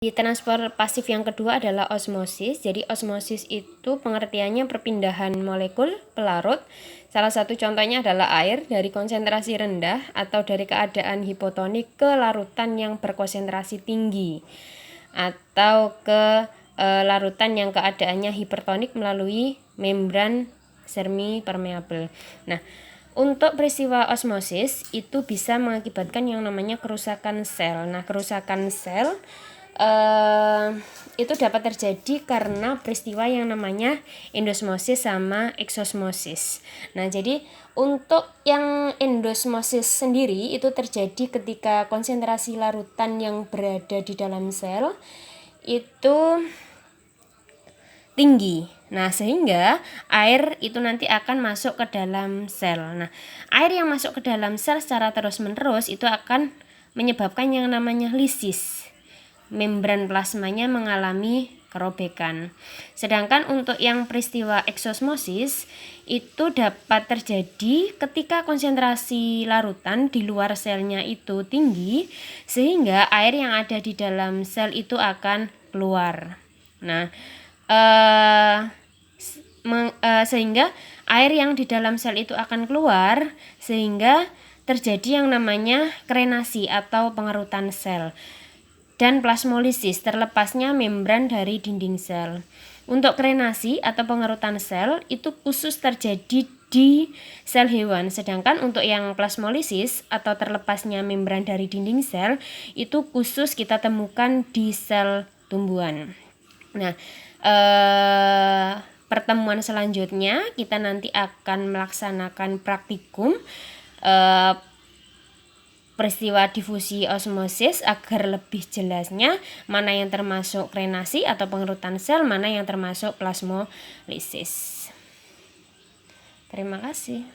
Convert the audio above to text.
Di transport pasif yang kedua adalah osmosis. Jadi osmosis itu pengertiannya perpindahan molekul pelarut. Salah satu contohnya adalah air dari konsentrasi rendah atau dari keadaan hipotonik ke larutan yang berkonsentrasi tinggi, atau ke larutan yang keadaannya hipertonik melalui membran semi permeabel. Nah, untuk peristiwa osmosis itu bisa mengakibatkan yang namanya kerusakan sel. Nah, kerusakan sel itu dapat terjadi karena peristiwa yang namanya endosmosis sama eksosmosis. Nah, jadi untuk yang endosmosis sendiri itu terjadi ketika konsentrasi larutan yang berada di dalam sel itu tinggi. Nah, sehingga air itu nanti akan masuk ke dalam sel. Nah, air yang masuk ke dalam sel secara terus-menerus itu akan menyebabkan yang namanya lisis. Membran plasmanya mengalami kerobekan. Sedangkan untuk yang peristiwa eksosmosis itu dapat terjadi ketika konsentrasi larutan di luar selnya itu tinggi sehingga air yang ada di dalam sel itu akan keluar. Nah, sehingga air yang di dalam sel itu akan keluar sehingga terjadi yang namanya krenasi atau pengerutan sel dan plasmolisis, terlepasnya membran dari dinding sel. Untuk krenasi atau pengerutan sel itu khusus terjadi di sel hewan, sedangkan untuk yang plasmolisis atau terlepasnya membran dari dinding sel itu khusus kita temukan di sel tumbuhan. Nah, pertemuan selanjutnya kita nanti akan melaksanakan praktikum peristiwa difusi osmosis agar lebih jelasnya mana yang termasuk krenasi atau pengerutan sel, mana yang termasuk plasmolisis. Terima kasih.